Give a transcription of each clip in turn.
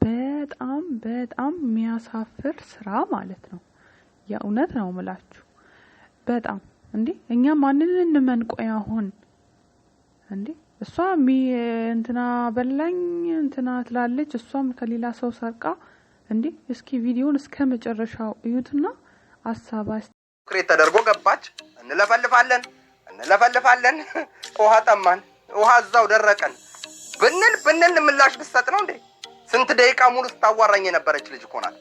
በጣም የሚያሳፍር ስራ ማለት ነው። የእውነት ነው ምላችሁ በጣም እንዴ እኛ ማንን እንመንቆይ አሁን እንዴ እሷ እንትና በላኝ እንትና ትላለች እሷም ከሌላ ሰው ሰርቃ እንዴ እስኪ ቪዲዮውን እስከ መጨረሻው እዩትና አሳባስ ክሬት ተደርጎ ገባች። እንለፈልፋለን ውሃ ጠማን ውሃ እዛው ደረቀን ብንል ምላሽ ብትሰጥ ነው እንዴ? ስንት ደቂቃ ሙሉ ስታዋራኝ የነበረች ልጅ እኮ ናት።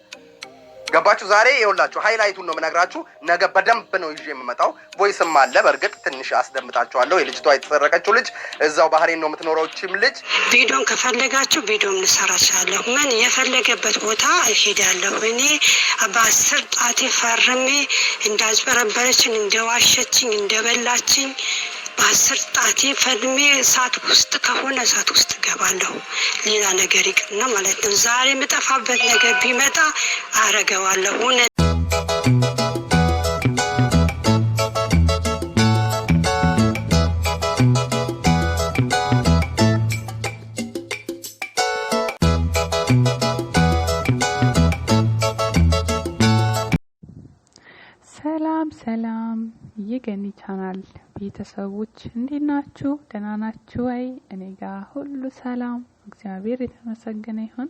ገባችሁ? ዛሬ ይኸውላችሁ ሃይላይቱን ነው የምነግራችሁ። ነገ በደንብ ነው ይዤ የምመጣው። ቮይስም አለ በእርግጥ ትንሽ አስደምጣችኋለሁ። የልጅቷ የተሰረቀችው ልጅ እዛው ባህሬን ነው የምትኖረው። እቺም ልጅ ቪዲዮን ከፈለጋችሁ ቪዲዮን ልሰራቻለሁ። ምን የፈለገበት ቦታ እሄዳለሁ። እኔ በ10 ጣቴ ፈርሜ እንዳጭበረበረችኝ፣ እንደዋሸችኝ፣ እንደበላችኝ በ10 ጣቴ ፈርሜ እሳት ውስጥ ከሆነ እሳት ውስጥ ገባለሁ። ሌላ ነገር ይቅርና ማለት ነው። ዛሬ የምጠፋበት ነገር ቢመጣ አረገዋለሁ። ሰላም የገኒ ቻናል ቤተሰቦች እንዴት ናችሁ? ደህና ናችሁ ወይ? እኔ ጋር ሁሉ ሰላም እግዚአብሔር የተመሰገነ ይሁን።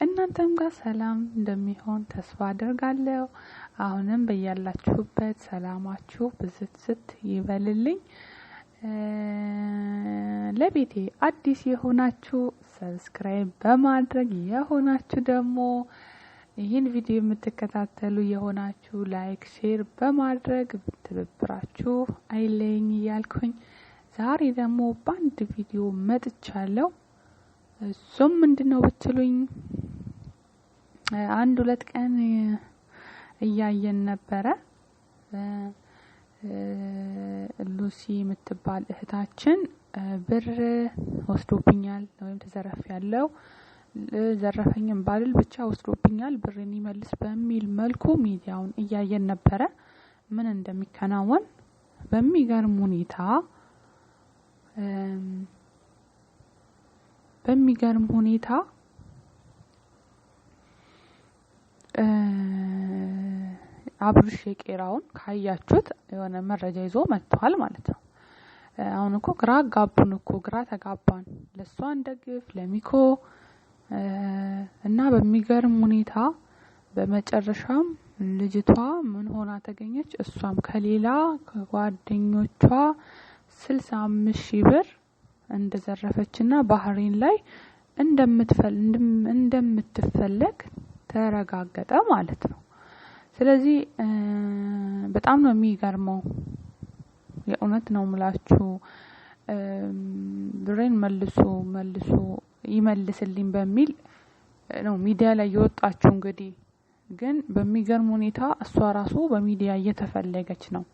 እናንተም ጋር ሰላም እንደሚሆን ተስፋ አደርጋለሁ። አሁንም በያላችሁበት ሰላማችሁ ብዝት ይበልልኝ። ለቤቴ አዲስ የሆናችሁ ሰብስክራይብ በማድረግ የሆናችሁ ደግሞ ይህን ቪዲዮ የምትከታተሉ የሆናችሁ ላይክ ሼር በማድረግ ትብብራችሁ አይለኝ እያልኩኝ ዛሬ ደግሞ በአንድ ቪዲዮ መጥቻለሁ። እሱም ምንድነው ብትሉኝ 1-2 ቀን እያየን ነበረ። ሉሲ የምትባል እህታችን ብር ወስዶብኛል ወይም ተዘረፍ ያለው ዘረፈኝም ባልል ብቻ ወስዶብኛል ብርን ይመልስ በሚል መልኩ ሚዲያውን እያየን ነበረ። ምን እንደሚከናወን በሚገርም ሁኔታ አብርሽ የቄራውን ካያችሁት የሆነ መረጃ ይዞ መጥቷል ማለት ነው። አሁን እኮ ግራ ተጋባን። ለሷ እንደግፍ ለሚኮ እና በሚገርም ሁኔታ በመጨረሻም ልጅቷ ምን ሆና ተገኘች? እሷም ከሌላ ከጓደኞቿ 65,000 ብር እንደዘረፈችና ባህሬን ላይ እንደምትፈለግ ተረጋገጠ ማለት ነው። ስለዚህ በጣም ነው የሚገርመው። የእውነት ነው ምላችሁ ብሬን መልሶ ይመልስልኝ በሚል ነው ሚዲያ ላይ የወጣችው። እንግዲህ ግን በሚገርም ሁኔታ እሷ ራሱ በሚዲያ እየተፈለገች ነው።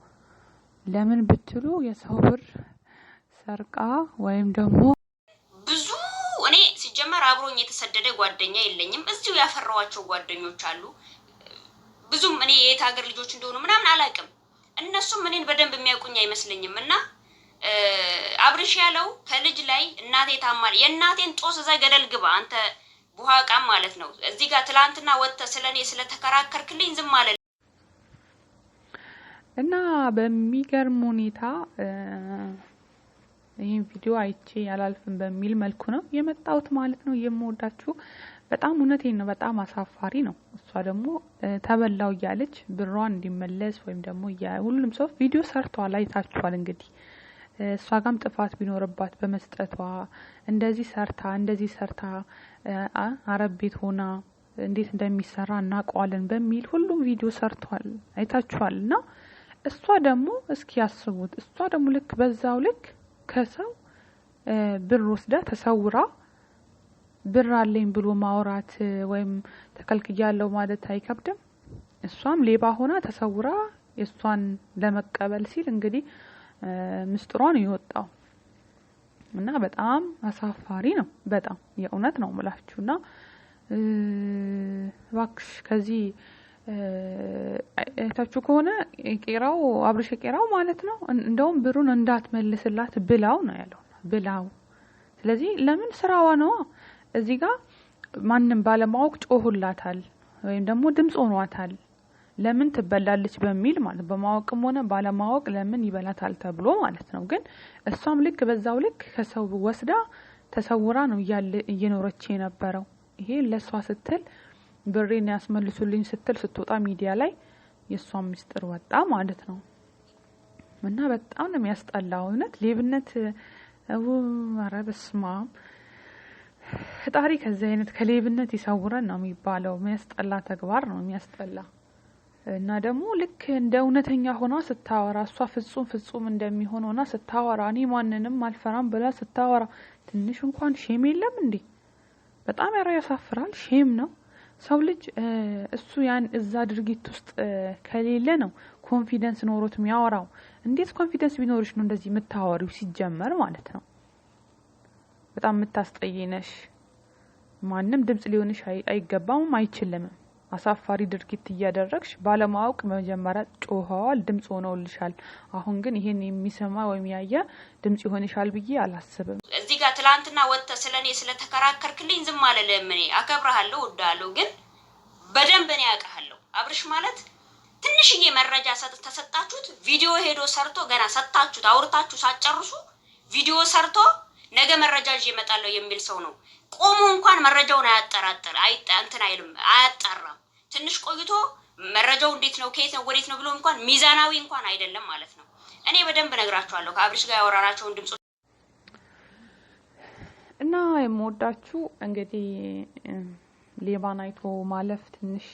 ለምን ብትሉ የሰው ብር ሰርቃ ወይም ደግሞ ብዙ እኔ ሲጀመር አብሮኝ የተሰደደ ጓደኛ የለኝም። እዚሁ ያፈራዋቸው ጓደኞች አሉ። ብዙም እኔ የት ሀገር ልጆች እንደሆኑ ምናምን አላውቅም። እነሱም እኔን በደንብ የሚያውቁኝ አይመስለኝም። እና አብርሽ ያለው ከልጅ ላይ እናቴ ታማል የእናቴን ጦስ እዛ ገደል ግባ አንተ ቡሃቃም ማለት ነው። እዚህ ጋር ትላንትና ወጥተህ ስለኔ ስለተከራከርክልኝ ዝም አለ እና በሚገርም ሁኔታ ይሄን ቪዲዮ አይቼ ያላልፍም በሚል መልኩ ነው የመጣሁት ማለት ነው። የምወዳችሁ በጣም እውነቴን ነው። በጣም አሳፋሪ ነው። እሷ ደግሞ ተበላው እያለች ብሯን እንዲመለስ ወይም ደግሞ ሁሉም ሰው ቪዲዮ ሰርቷል፣ አይታችኋል። እንግዲህ እሷ ጋም ጥፋት ቢኖርባት በመስጠቷ እንደዚህ ሰርታ አረብ ቤት ሆና እንዴት እንደሚሰራ እናውቀዋለን በሚል ሁሉም ቪዲዮ ሰርቷል፣ አይታችኋል። እና እሷ ደግሞ እስኪ ያስቡት፣ እሷ ደግሞ ልክ በዛው ልክ ከሰው ብር ወስዳ ተሰውራ ብር አለኝ ብሎ ማውራት ወይም ተከልክያለሁ ማለት አይከብድም። እሷም ሌባ ሆና ተሰውራ እሷን ለመቀበል ሲል እንግዲህ ምስጥሯን ይወጣው እና በጣም አሳፋሪ ነው። በጣም የእውነት ነው ምላችሁና እባክሽ ከዚህ እታችሁ ከሆነ ቄራው አብርሽ ቄራው ማለት ነው እንደውም ብሩን እንዳትመልስላት ብላው ነው ያለው ብላው። ስለዚህ ለምን ስራዋ ነው እዚህ ጋር ማንም ባለማወቅ ጮሁላታል ወይም ደግሞ ድምጽ ሆኗታል ለምን ትበላለች በሚል ማለት በማወቅም ሆነ ባለማወቅ ለምን ይበላታል ተብሎ ማለት ነው። ግን እሷም ልክ በዛው ልክ ከሰው ወስዳ ተሰውራ ነው እየኖረች የነበረው። ይሄ ለሷ ስትል ብሬን ያስመልሱልኝ ስትል ስትወጣ ሚዲያ ላይ የሷ ሚስጥር ወጣ ማለት ነው። እና በጣም ነው የሚያስጠላው እውነት ሌብነት በስመ አብ ፈጣሪ ከዚህ አይነት ከሌብነት ይሰውረን ነው የሚባለው። የሚያስጠላ ተግባር ነው የሚያስጠላ። እና ደግሞ ልክ እንደ እውነተኛ ሆና ስታወራ እሷ ፍጹም እንደሚሆን ሆና ስታወራ እኔ ማንንም አልፈራም ብላ ስታወራ ትንሽ እንኳን ሼም የለም እንዴ? በጣም ያሳፍራል። ሼም ነው። ሰው ልጅ እሱ ያን እዛ ድርጊት ውስጥ ከሌለ ነው ኮንፊደንስ ኖሮት የሚያወራው። እንዴት ኮንፊደንስ ቢኖርሽ ነው እንደዚህ የምታወሪው ሲጀመር ማለት ነው? በጣም የምታስጠይነሽ። ማንም ድምጽ ሊሆንሽ አይገባም አይችልም። አሳፋሪ ድርጊት እያደረግሽ ባለማወቅ መጀመሪያ ጮኸዋል፣ ድምጽ ሆነውልሻል። አሁን ግን ይሄን የሚሰማ ወይም ያየ ድምጽ ይሆንሻል ብዬ አላስብም። እዚህ ጋር ትላንትና ወጥተህ ስለኔ ስለተከራከርክልኝ ዝም አልልም። እኔ አከብርሃለሁ፣ እወድሃለሁ። ግን በደንብ እኔ አውቃለሁ። አብርሽ ማለት ትንሽዬ መረጃ ተሰጣችሁት፣ ቪዲዮ ሄዶ ሰርቶ ገና ሰጣችሁት አውርታችሁ ሳትጨርሱ ቪዲዮ ሰርቶ ነገ መረጃ ይዤ እመጣለሁ የሚል ሰው ነው። ቆሞ እንኳን መረጃውን አያጣራም። ትንሽ ቆይቶ መረጃው እንዴት ነው ከየት ነው ወዴት ነው ብሎ እንኳን ሚዛናዊ እንኳን አይደለም ማለት ነው። እኔ በደንብ ነግራችኋለሁ ከአብርሽ ጋር ያወራናቸውን ድምጽ እና የምወዳችሁ እንግዲህ ሌባን አይቶ ማለፍ ትንሽ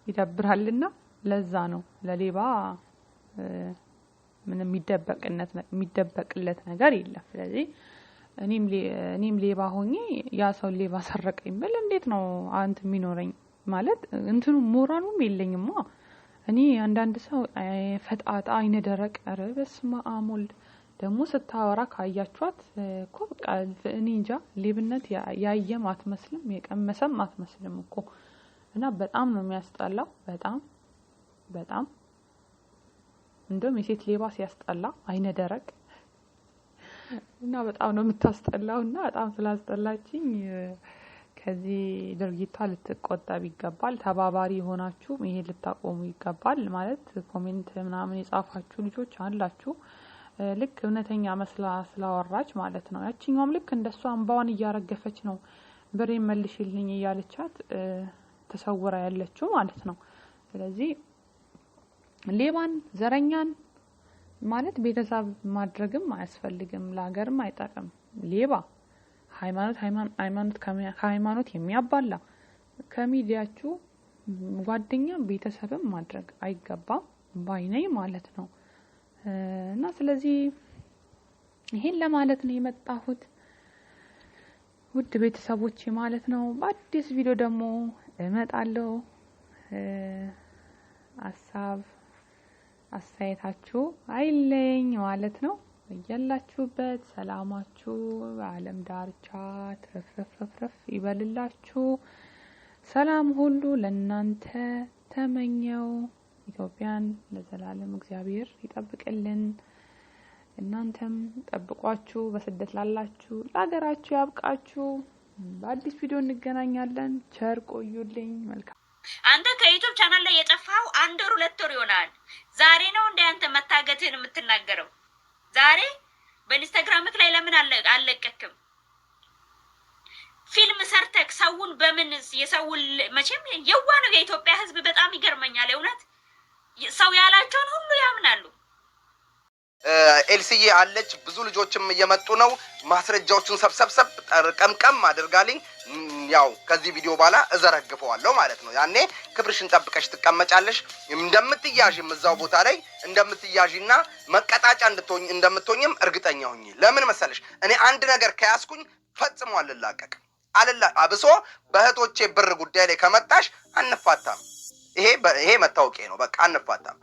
ይደብራልና ለዛ ነው ለሌባ ምንም የሚደበቅለት ነገር የለም። ስለዚህ እኔም ሌባ ሆኜ ያ ሰው ሌባ ሰረቀኝ ብል እንዴት ነው አንተ የሚኖረኝ ማለት እንትኑ ሞራሉም የለኝማ። እኔ አንዳንድ ሰው ፈጣጣ አይነ ደረቅ በስመ አብ ወልድ ደግሞ ስታወራ ካያችኋት እኮ በቃ እኔ እንጃ ሌብነት ያየም አትመስልም የቀመሰም አትመስልም እኮ። እና በጣም ነው የሚያስጠላው። በጣም እንደውም የሴት ሌባ ሲያስጠላ አይነ ደረቅ እና በጣም ነው የምታስጠላው። እና በጣም ስላስጠላችኝ ከዚህ ድርጊቷ ልትቆጠብ ይገባል። ተባባሪ ሆናችሁ ይሄ ልታቆሙ ይገባል። ማለት ኮሜንት ምናምን የጻፋችሁ ልጆች አላችሁ ልክ እውነተኛ መስላ ስላወራች ማለት ነው። ያቺኛውም ልክ እንደሷ እንባዋን እያረገፈች ነው ብሬ መልሽልኝ እያለቻት ተሰውራ ያለችው ማለት ነው። ስለዚህ ሌባን ዘረኛን ማለት ቤተሰብ ማድረግም አያስፈልግም፣ ለሀገርም አይጠቅም። ሌባ ሃይማኖት የሚያባላ ከሚዲያችሁ ጓደኛ ቤተሰብም ማድረግ አይገባም ባይነኝ ማለት ነው። እና ስለዚህ ይሄን ለማለት ነው የመጣሁት ውድ ቤተሰቦቼ ማለት ነው። በአዲስ ቪዲዮ ደግሞ እመጣለሁ። አስተያየታችሁ አይለኝ ማለት ነው። ያላችሁበት ሰላማችሁ በዓለም ዳርቻ ትረፍረፍ ይበልላችሁ። ሰላም ሁሉ ለእናንተ ተመኘው። ኢትዮጵያን ለዘላለም እግዚአብሔር ይጠብቅልን። እናንተም ጠብቋችሁ በስደት ላላችሁ ለሀገራችሁ ያብቃችሁ። በአዲስ ቪዲዮ እንገናኛለን። ቸር ቆዩልኝ። መልካም። አንተ ከዩቲዩብ ቻናል ላይ የጠፋው 1 ወር 2 ወር ይሆናል። ዛሬ ነው እንደ አንተ መታገትህን የምትናገረው? ዛሬ በኢንስታግራምክ ላይ ለምን አለቀክም? ፊልም ሰርተክ ሰውን በምን የሰውን መቼም የዋ ነው የኢትዮጵያ ሕዝብ በጣም ይገርመኛል። እውነት ሰው ያላቸውን ሁሉ ያምናሉ። ኤልሲዬ አለች፣ ብዙ ልጆችም እየመጡ ነው። ማስረጃዎቹን ሰብሰብ ቀምቀም አድርጋልኝ። ያው ከዚህ ቪዲዮ በኋላ እዘረግፈዋለሁ ማለት ነው። ያኔ ክብርሽን ጠብቀሽ ትቀመጫለሽ። እንደምትያዥም እዛው ቦታ ላይ እንደምትያዥና መቀጣጫ እንደምትሆኝም እርግጠኛ ሁኚ። ለምን መሰለሽ እኔ አንድ ነገር ከያዝኩኝ ፈጽሞ አልላቀቅም። አብሶ በእህቶቼ ብር ጉዳይ ላይ ከመጣሽ አንፋታም። ይሄ መታወቂያ ነው። በቃ አንፋታም።